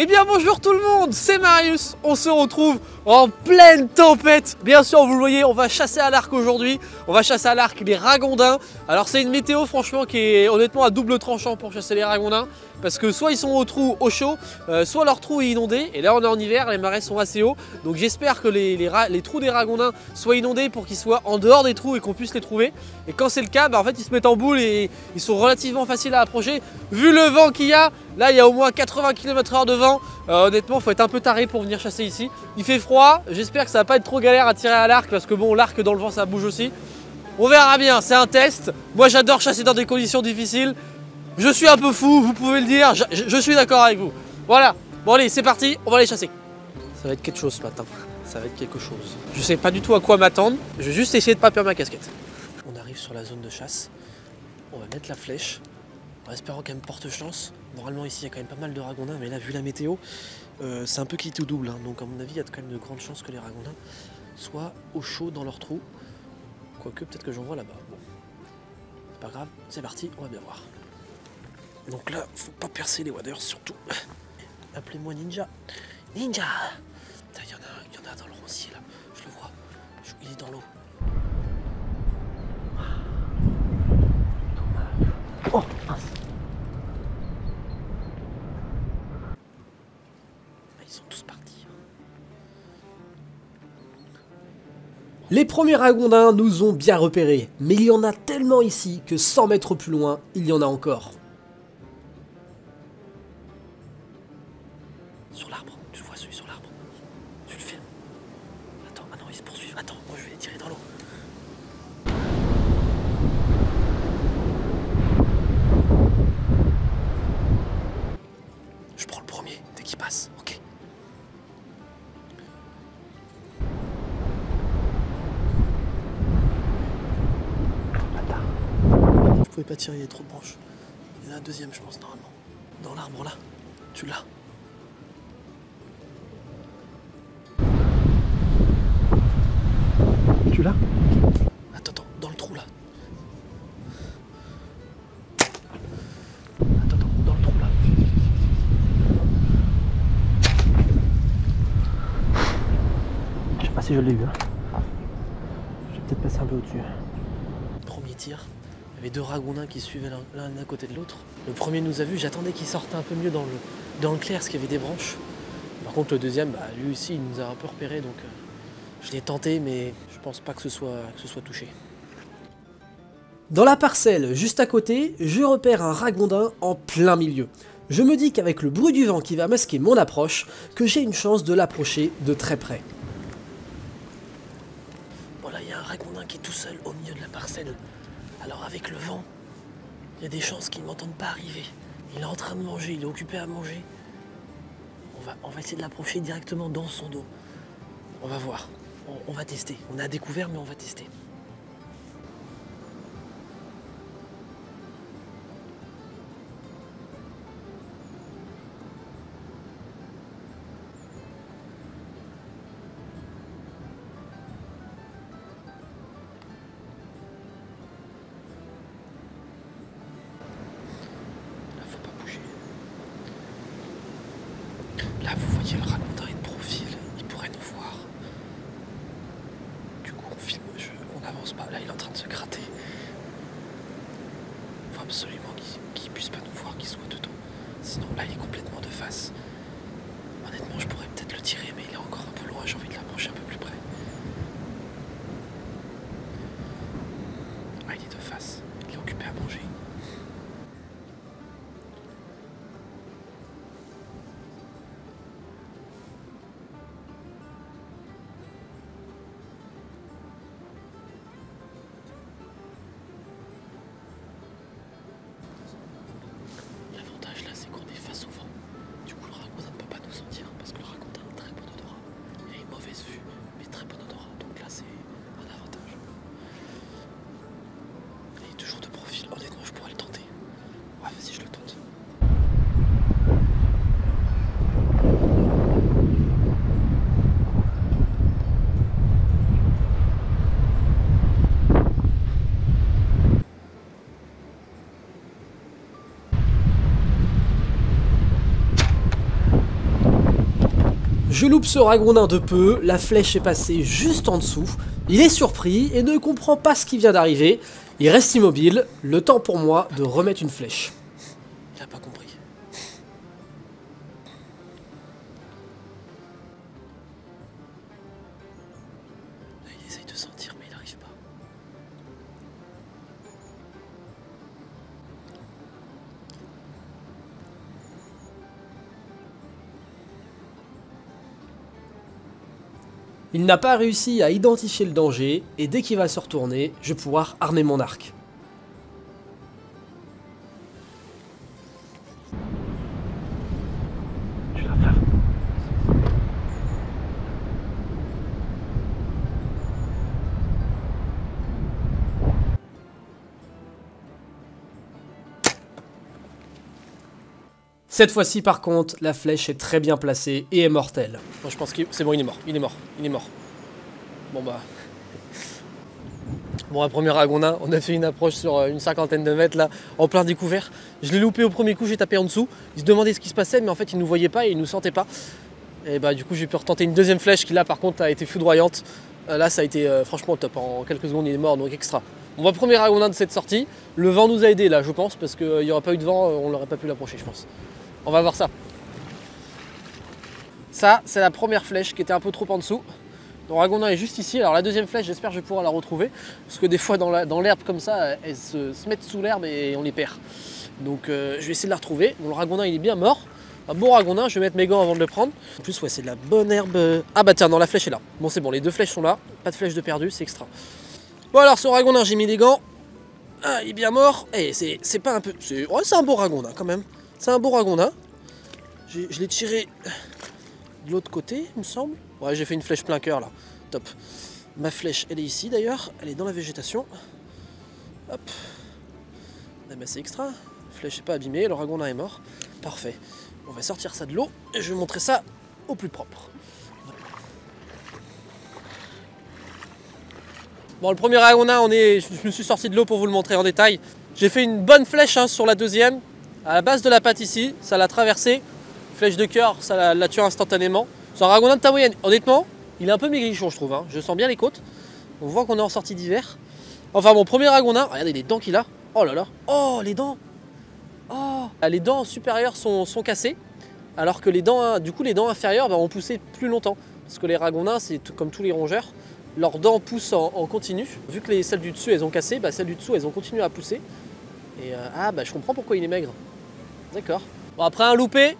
Eh bien bonjour tout le monde, c'est Marius, on se retrouve en pleine tempête. Bien sûr vous le voyez, on va chasser à l'arc aujourd'hui, on va chasser à l'arc les ragondins. Alors c'est une météo franchement qui est honnêtement à double tranchant pour chasser les ragondins. Parce que soit ils sont au trou au chaud, soit leur trou est inondé. Et là on est en hiver, les marais sont assez hauts. Donc j'espère que les trous des ragondins soient inondés pour qu'ils soient en dehors des trous et qu'on puisse les trouver. Et quand c'est le cas, en fait ils se mettent en boule et ils sont relativement faciles à approcher. Vu le vent qu'il y a, là il y a au moins 80 km/h de vent. Honnêtement il faut être un peu taré pour venir chasser ici. Il fait froid, j'espère que ça va pas être trop galère à tirer à l'arc parce que bon, l'arc dans le vent ça bouge aussi. On verra bien, c'est un test. Moi j'adore chasser dans des conditions difficiles. Je suis un peu fou, vous pouvez le dire, je suis d'accord avec vous. Voilà, bon allez c'est parti, on va aller chasser. Ça va être quelque chose ce matin, ça va être quelque chose. Je sais pas du tout à quoi m'attendre, je vais juste essayer de pas perdre ma casquette. On arrive sur la zone de chasse, on va mettre la flèche, en espérant qu'elle me porte chance. Normalement ici il y a quand même pas mal de ragondins, mais là vu la météo, c'est un peu quitte ou double. Donc à mon avis il y a quand même de grandes chances que les ragondins soient au chaud dans leur trou. Quoique peut-être que j'en vois là-bas. Bon. C'est pas grave, c'est parti, on va bien voir. Donc là, faut pas percer les waders surtout. Appelez-moi Ninja. Ninja! Il y en a dans le roncier là, je le vois. Il est dans l'eau. Oh mince! Ils sont tous partis. Les premiers ragondins nous ont bien repérés, mais il y en a tellement ici que 100 mètres plus loin, il y en a encore. Sur l'arbre, tu le vois celui sur l'arbre. Tu le filmes. Attends, ah non, ils se poursuivent. Attends, moi je vais les tirer dans l'eau. Je prends le premier dès qu'il passe, ok. Bâtard. Je pouvais pas tirer, il y a trop de branches. Il y en a un deuxième, je pense, normalement. Dans l'arbre là, tu l'as. Tu l'as? Attends, dans le trou là. Attends, dans le trou là. Je sais pas si je l'ai eu. Hein. Je vais peut-être passer un peu au-dessus. Premier tir. Il y avait deux ragondins qui suivaient l'un à côté de l'autre. Le premier nous a vus, j'attendais qu'il sorte un peu mieux dans le clair parce qu'il y avait des branches. Par contre le deuxième, lui aussi il nous a un peu repéré donc je l'ai tenté mais je pense pas que ce soit touché. Dans la parcelle juste à côté, je repère un ragondin en plein milieu. Je me dis qu'avec le bruit du vent qui va masquer mon approche, que j'ai une chance de l'approcher de très près. Voilà, il y a un ragondin qui est tout seul au milieu de la parcelle. Alors avec le vent, il y a des chances qu'il ne m'entende pas arriver. Il est en train de manger, il est occupé à manger. On va essayer de l'approcher directement dans son dos. On va voir, on va tester. On a découvert mais on va tester. Là, vous voyez le ragondin est de profil, il pourrait nous voir. Du coup, on filme, on n'avance pas. Là, il est en train de se gratter. Il faut absolument qu'il puisse pas nous voir, qu'il soit dedans. Sinon, là, il est complètement de face. Honnêtement, je pourrais peut-être le tirer, mais il est encore un peu loin. J'ai envie de l'approcher un peu plus près. Ah, il est de face. Il est occupé à manger. Je loupe ce ragondin de peu, la flèche est passée juste en dessous. Il est surpris et ne comprend pas ce qui vient d'arriver. Il reste immobile, le temps pour moi de remettre une flèche. Il n'a pas compris. Là, il essaye de sentir, mais il n'arrive pas. Il n'a pas réussi à identifier le danger, et dès qu'il va se retourner, je vais pouvoir armer mon arc. Tu vas faire. Cette fois-ci par contre, la flèche est très bien placée et est mortelle. Moi je pense que c'est bon, il est mort, il est mort, il est mort. Bon bah... Bon, un premier ragondin, on a fait une approche sur une cinquantaine de mètres là, en plein découvert. Je l'ai loupé au premier coup, j'ai tapé en dessous. Il se demandait ce qui se passait, mais en fait il nous voyait pas et il nous sentait pas. Et bah du coup j'ai pu retenter une deuxième flèche qui là par contre a été foudroyante. Là ça a été franchement top, en quelques secondes il est mort, donc extra. On voit premier ragondin de cette sortie. Le vent nous a aidé là je pense, parce qu'il n'y aurait pas eu de vent, on n'aurait pas pu l'approcher je pense. On va voir ça. Ça, c'est la première flèche qui était un peu trop en dessous. Le ragondin est juste ici. Alors la deuxième flèche, j'espère que je vais pouvoir la retrouver. Parce que des fois, dans l'herbe comme ça, elles se mettent sous l'herbe et on les perd. Donc je vais essayer de la retrouver. Bon, le ragondin, il est bien mort. Un bon ragondin, je vais mettre mes gants avant de le prendre. En plus, ouais, c'est de la bonne herbe. Ah bah tiens, non, la flèche est là. Bon, c'est bon, les deux flèches sont là. Pas de flèche de perdu, c'est extra. Bon alors, ce ragondin, j'ai mis les gants. Ah, il est bien mort. Et c'est pas un peu... Ouais, c'est un beau ragondin quand même. C'est un beau ragondin. Je l'ai tiré de l'autre côté, il me semble. Ouais, j'ai fait une flèche plein cœur là. Top. Ma flèche, elle est ici d'ailleurs. Elle est dans la végétation. Hop. Eh ben, c'est extra. La flèche n'est pas abîmée, le ragondin est mort. Parfait. On va sortir ça de l'eau et je vais montrer ça au plus propre. Bon, le premier ragondin, je me suis sorti de l'eau pour vous le montrer en détail. J'ai fait une bonne flèche hein, sur la deuxième. À la base de la patte ici, ça l'a traversé. Flèche de cœur, ça l'a tué instantanément. C'est un ragondin de taille moyenne. Honnêtement, il est un peu maigrichon, je trouve. Hein. Je sens bien les côtes. On voit qu'on est en sortie d'hiver. Enfin, mon premier ragondin, regardez les dents qu'il a. Oh là là. Oh, les dents. Oh. Les dents supérieures sont cassées. Alors que les dents, du coup, les dents inférieures ont poussé plus longtemps. Parce que les ragondins, c'est comme tous les rongeurs. Leurs dents poussent en continu. Vu que celles du dessus, elles ont cassé, bah, celles du dessous, elles ont continué à pousser. Et bah, je comprends pourquoi il est maigre. D'accord. Bon, après un loupé,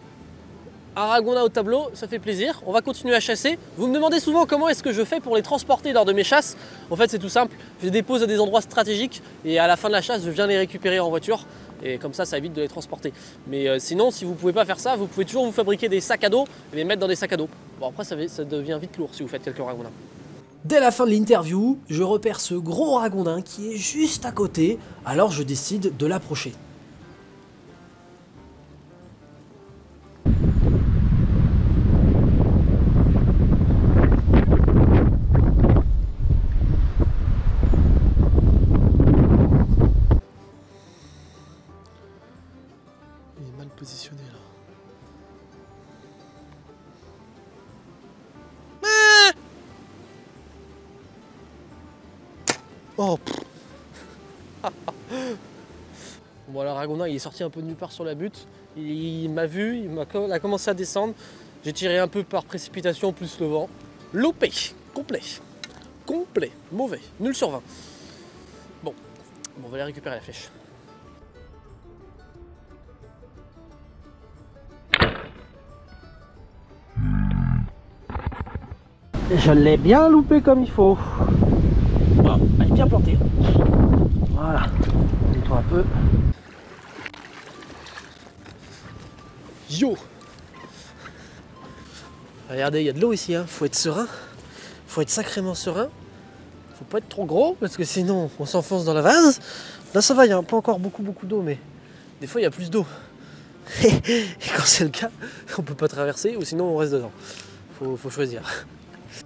un ragondin au tableau, ça fait plaisir. On va continuer à chasser. Vous me demandez souvent comment est-ce que je fais pour les transporter lors de mes chasses. En fait, c'est tout simple. Je les dépose à des endroits stratégiques et à la fin de la chasse, je viens les récupérer en voiture. Et comme ça évite de les transporter. Mais sinon, si vous ne pouvez pas faire ça, vous pouvez toujours vous fabriquer des sacs à dos et les mettre dans des sacs à dos. Bon, après, ça devient vite lourd si vous faites quelques ragondins. Dès la fin de l'interview, je repère ce gros ragondin qui est juste à côté, alors je décide de l'approcher. Positionné là. Oh. Bon, le ragondin il est sorti un peu de nulle part sur la butte. Il m'a vu, il a commencé à descendre. J'ai tiré un peu par précipitation plus le vent. Loupé, complet. Complet, mauvais, nul sur 20. Bon, on va aller récupérer la flèche. Je l'ai bien loupé comme il faut. Voilà, elle est bien plantée. Voilà, nettoie un peu. Yo! Regardez, il y a de l'eau ici, hein. Faut être serein. Faut être sacrément serein. Faut pas être trop gros parce que sinon on s'enfonce dans la vase. Là ça va, il n'y a pas encore beaucoup d'eau, mais des fois il y a plus d'eau. Et quand c'est le cas, on peut pas traverser ou sinon on reste dedans. Faut choisir.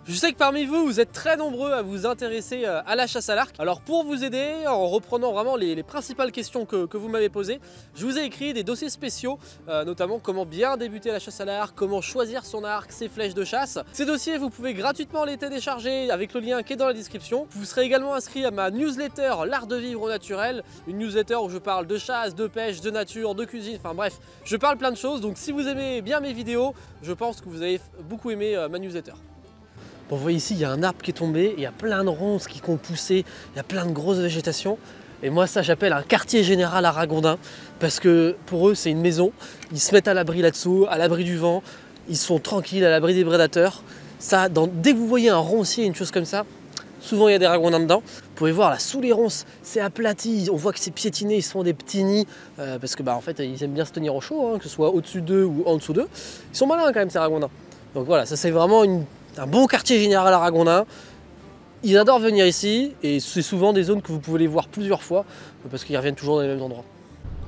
Je sais que parmi vous, vous êtes très nombreux à vous intéresser à la chasse à l'arc. Alors pour vous aider, en reprenant vraiment les principales questions que vous m'avez posées, je vous ai écrit des dossiers spéciaux, notamment comment bien débuter la chasse à l'arc, comment choisir son arc, ses flèches de chasse. Ces dossiers, vous pouvez gratuitement les télécharger avec le lien qui est dans la description. Vous serez également inscrit à ma newsletter L'Art de Vivre au Naturel, une newsletter où je parle de chasse, de pêche, de nature, de cuisine, enfin bref, je parle plein de choses. Donc si vous aimez bien mes vidéos, je pense que vous avez beaucoup aimé ma newsletter. Bon, vous voyez ici, il y a un arbre qui est tombé, il y a plein de ronces qui ont poussé, il y a plein de grosses végétations. Et moi, ça, j'appelle un quartier général à Ragondin, parce que pour eux, c'est une maison. Ils se mettent à l'abri là-dessous, à l'abri du vent, ils sont tranquilles, à l'abri des prédateurs. Ça, dès que vous voyez un roncier, une chose comme ça, souvent il y a des ragondins dedans. Vous pouvez voir là, sous les ronces, c'est aplati, on voit que c'est piétiné, ils se font des petits nids, parce que en fait, ils aiment bien se tenir au chaud, hein, que ce soit au-dessus d'eux ou en dessous d'eux. Ils sont malins quand même, ces ragondins. Donc voilà, ça c'est vraiment un bon quartier général à Ragondin. Ils adorent venir ici et c'est souvent des zones que vous pouvez les voir plusieurs fois parce qu'ils reviennent toujours dans les mêmes endroits.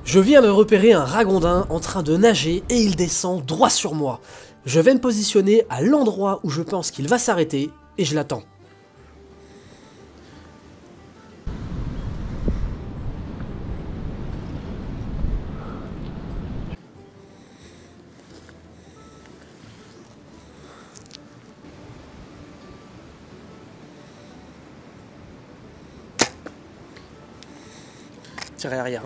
Je viens de repérer un ragondin en train de nager et il descend droit sur moi. Je vais me positionner à l'endroit où je pense qu'il va s'arrêter et je l'attends. Tirer arrière.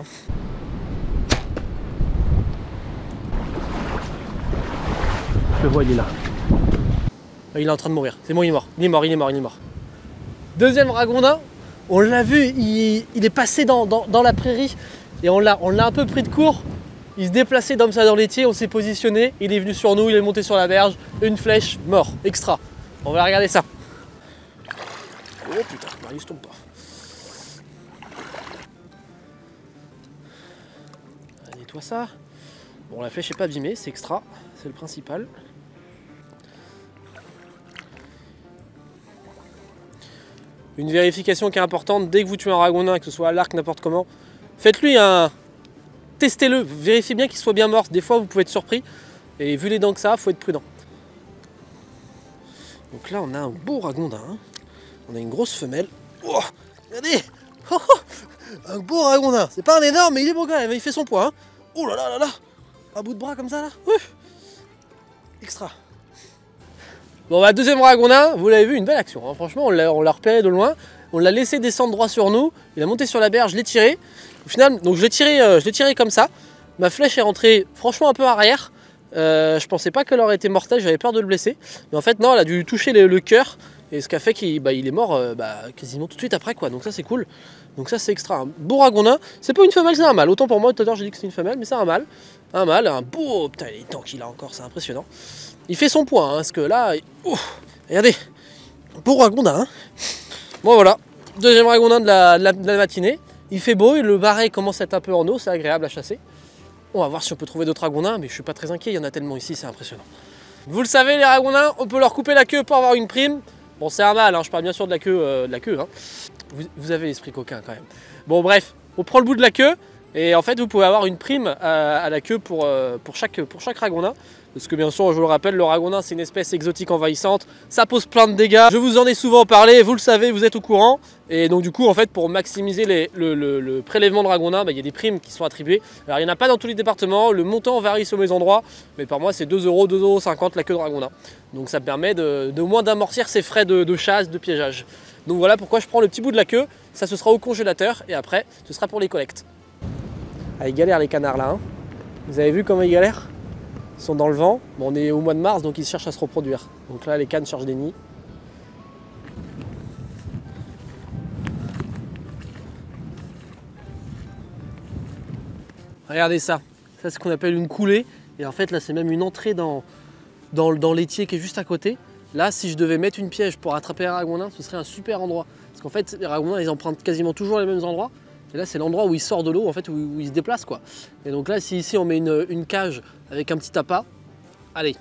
Je le vois, il est là. Il est en train de mourir. C'est bon, il est mort. Il est mort, il est mort, il est mort. Deuxième ragondin, on l'a vu, il est passé dans la prairie et on l'a un peu pris de court. Il se déplaçait comme ça dans l'étier, on s'est positionné, il est venu sur nous, il est monté sur la berge, une flèche, mort, extra. On va regarder ça. Oh putain, Marius tombe pas. Nettoie ça. Bon, la flèche n'est pas abîmée, c'est extra, c'est le principal. Une vérification qui est importante, dès que vous tuez un ragondin, que ce soit à l'arc, n'importe comment, faites-lui un... Testez-le, vérifiez bien qu'il soit bien mort. Des fois, vous pouvez être surpris. Et vu les dents que ça a, il faut être prudent. Donc là, on a un beau ragondin. Hein. On a une grosse femelle. Oh, regardez, oh, oh, un beau ragondin. C'est pas un énorme, mais il est beau quand même. Il fait son poids. Hein. Oh là là là là. Un bout de bras comme ça, là. Extra. Bon, bah, deuxième ragondin, vous l'avez vu, une belle action. Hein. Franchement, on l'a repéré de loin. On l'a laissé descendre droit sur nous. Il a monté sur la berge, je l'ai tiré. Au final, donc je l'ai tiré comme ça. Ma flèche est rentrée franchement un peu arrière. Je pensais pas qu'elle aurait été mortelle, j'avais peur de le blesser. Mais en fait, non, elle a dû toucher le cœur. Et ce qui a fait qu'il est mort quasiment tout de suite après, quoi. Donc ça, c'est cool. Donc ça, c'est extra. Un beau ragondin. C'est pas une femelle, c'est un mâle. Autant pour moi, tout à l'heure, j'ai dit que c'était une femelle, mais c'est un mâle. Un mâle, un beau. Putain, il est temps qu'il a encore, c'est impressionnant. Il fait son poids, hein, parce que là. Regardez. Beau ragondin. Hein. Bon, voilà. Deuxième ragondin de la matinée. Il fait beau, et le marais commence à être un peu en eau, c'est agréable à chasser. On va voir si on peut trouver d'autres ragondins, mais je suis pas très inquiet, il y en a tellement ici, c'est impressionnant. Vous le savez, les ragondins, on peut leur couper la queue pour avoir une prime. Bon, c'est un mâle, hein, je parle bien sûr de la queue. Hein. Vous avez l'esprit coquin quand même. Bon, bref, on prend le bout de la queue, et en fait, vous pouvez avoir une prime à la queue pour chaque ragondin. Parce que bien sûr, je vous le rappelle, le ragondin, c'est une espèce exotique envahissante. Ça pose plein de dégâts. Je vous en ai souvent parlé, vous le savez, vous êtes au courant. Et donc du coup, en fait, pour maximiser le prélèvement de ragondin, il y a des primes qui sont attribuées. Alors, il n'y en a pas dans tous les départements. Le montant varie selon les endroits. Mais par moi, c'est 2 €, 2,50 € la queue de ragondin. Donc ça permet de moins d'amortir ces frais de chasse, de piégeage. Donc voilà pourquoi je prends le petit bout de la queue. Ça, ce sera au congélateur. Et après, ce sera pour les collectes. Ah, ils galèrent les canards là. Hein. Vous avez vu comment ils galèrent ? Ils sont dans le vent. Bon, on est au mois de mars, donc ils cherchent à se reproduire. Donc là, les cannes cherchent des nids. Regardez ça. Ça, c'est ce qu'on appelle une coulée. Et en fait, là, c'est même une entrée dans l'étier qui est juste à côté. Là, si je devais mettre une piège pour attraper un ragondin, ce serait un super endroit. Parce qu'en fait, les ragondins, ils empruntent quasiment toujours les mêmes endroits. Et là, c'est l'endroit où il sort de l'eau, en fait, où il se déplace, quoi. Et donc là, si ici on met une cage avec un petit appât, allez,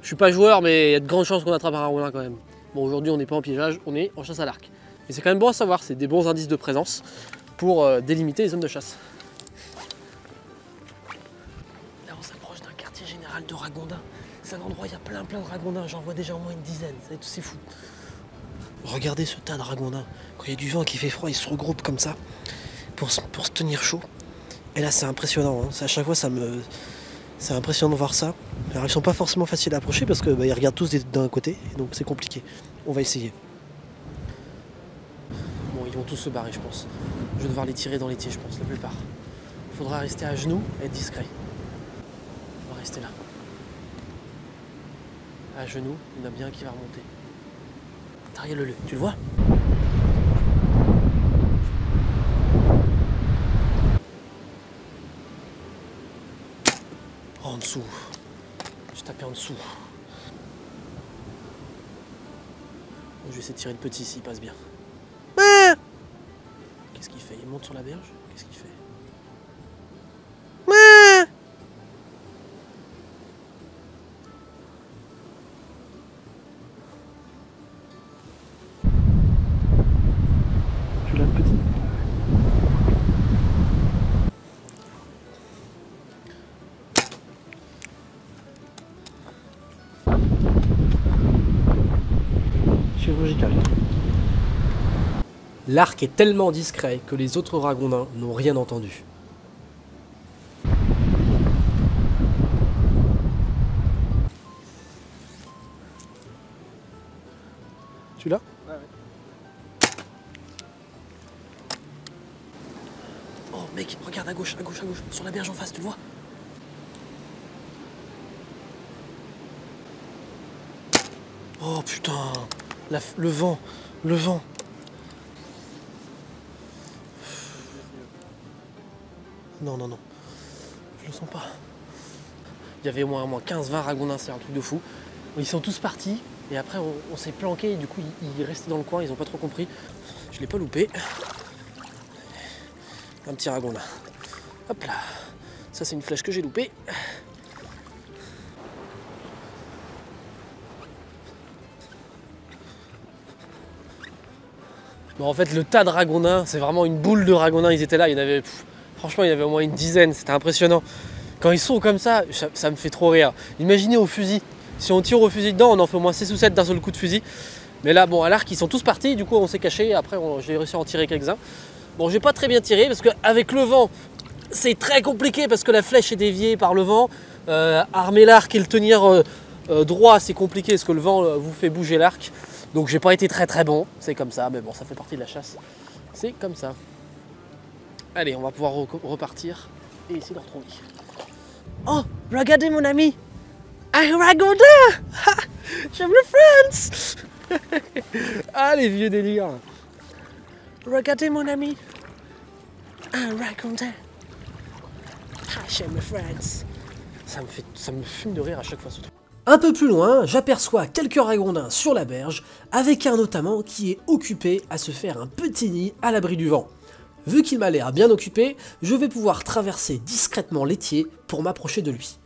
je suis pas joueur, mais il y a de grandes chances qu'on attrape un ragondin quand même. Bon, aujourd'hui, on n'est pas en piégeage, on est en chasse à l'arc. Mais c'est quand même bon à savoir, c'est des bons indices de présence pour délimiter les zones de chasse. Là, on s'approche d'un quartier général de ragondin. C'est un endroit, il y a plein de ragondins, j'en vois déjà au moins une dizaine, c'est fou. Regardez ce tas de ragondins. Quand il y a du vent qui fait froid, ils se regroupent comme ça pour se tenir chaud. Et là c'est impressionnant, hein. À chaque fois c'est impressionnant de voir ça. Alors ils sont pas forcément faciles à approcher parce que ils regardent tous d'un côté, donc c'est compliqué. On va essayer. Bon, ils vont tous se barrer je pense. Je vais devoir les tirer dans l'étier je pense, la plupart. Il faudra rester à genoux et être discret. On va rester là. À genoux, il y en a bien un qui va remonter. Regarde-le, tu le vois? Oh, en dessous. J'ai tapé en dessous. Je vais essayer de tirer le petit s'il passe bien. Qu'est-ce qu'il fait? Il monte sur la berge? Qu'est-ce qu'il fait? Tu l'as le petit? Chirurgical. L'arc est tellement discret que les autres ragondins n'ont rien entendu. Tu l'as? Ouais, ouais. Oh mec, regarde à gauche, sur la berge en face, tu le vois? Oh putain, le vent. Non, je le sens pas. Il y avait au moins 15-20 ragondins, c'est un truc de fou. Ils sont tous partis et après on s'est planqué et du coup ils restaient dans le coin, ils ont pas trop compris. Je l'ai pas loupé. Un petit ragondin. Hop là. Ça c'est une flèche que j'ai loupée. Bon, en fait le tas de ragondins, c'est vraiment une boule de ragondins, ils étaient là, il y en avait... franchement il y avait au moins une dizaine, c'était impressionnant. Quand ils sont comme ça me fait trop rire. Imaginez au fusil, si on tire au fusil dedans, on en fait au moins 6 ou 7 d'un seul coup de fusil. Mais là bon, à l'arc ils sont tous partis, du coup on s'est caché, après j'ai réussi à en tirer quelques-uns. Bon, j'ai pas très bien tiré parce qu'avec le vent, c'est très compliqué parce que la flèche est déviée par le vent. Armer l'arc et le tenir droit, c'est compliqué parce que le vent vous fait bouger l'arc. Donc j'ai pas été très bon, c'est comme ça, mais bon, ça fait partie de la chasse. C'est comme ça. Allez, on va pouvoir repartir et essayer de retrouver. Oh, regardez mon ami, un ragondin. J'aime le France. Ah, les vieux délires. Regardez mon ami, un ragondin. Ah, j'aime le France. Ça me fume de rire à chaque fois ce truc. Un peu plus loin, j'aperçois quelques ragondins sur la berge, avec un notamment qui est occupé à se faire un petit nid à l'abri du vent. Vu qu'il m'a l'air bien occupé, je vais pouvoir traverser discrètement l'étier pour m'approcher de lui.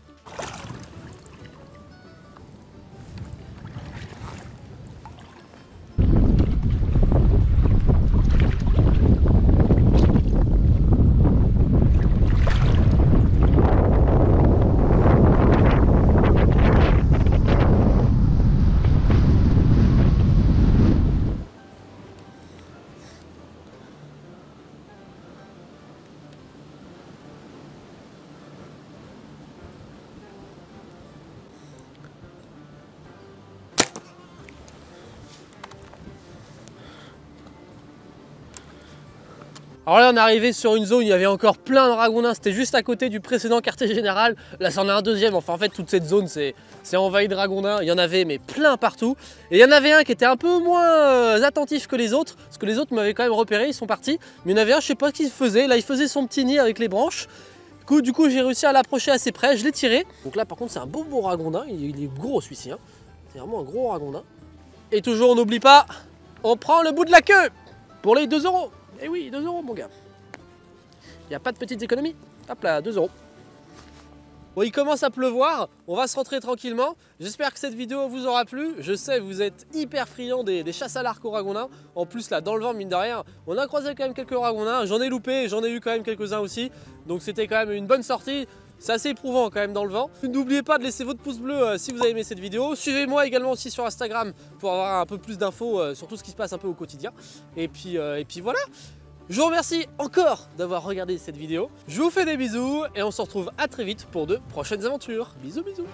Alors là on est arrivé sur une zone où il y avait encore plein de ragondins, c'était juste à côté du précédent quartier général. Là c'en a un deuxième, enfin en fait toute cette zone c'est envahi de ragondins, il y en avait mais plein partout. Et il y en avait un qui était un peu moins attentif que les autres, parce que les autres m'avaient quand même repéré, ils sont partis. Mais il y en avait un, je sais pas ce qu'il faisait, là il faisait son petit nid avec les branches. Du coup j'ai réussi à l'approcher assez près, je l'ai tiré. Donc là par contre c'est un beau ragondin, il est gros celui-ci, hein. C'est vraiment un gros ragondin. Et toujours on n'oublie pas, on prend le bout de la queue pour les 2 €. Eh oui, 2 € mon gars. Il n'y a pas de petites économies. Hop là, 2 €. Bon, il commence à pleuvoir, on va se rentrer tranquillement. J'espère que cette vidéo vous aura plu. Je sais, vous êtes hyper friands des chasses à l'arc aux ragondins. En plus, là, dans le vent, mine de rien, on a croisé quand même quelques ragondins. J'en ai loupé, j'en ai eu quand même quelques-uns aussi. Donc c'était quand même une bonne sortie. C'est assez éprouvant quand même dans le vent. N'oubliez pas de laisser votre pouce bleu si vous avez aimé cette vidéo. Suivez-moi également aussi sur Instagram pour avoir un peu plus d'infos sur tout ce qui se passe un peu au quotidien. Et puis voilà. Je vous remercie encore d'avoir regardé cette vidéo. Je vous fais des bisous et on se retrouve à très vite pour de prochaines aventures. Bisous bisous.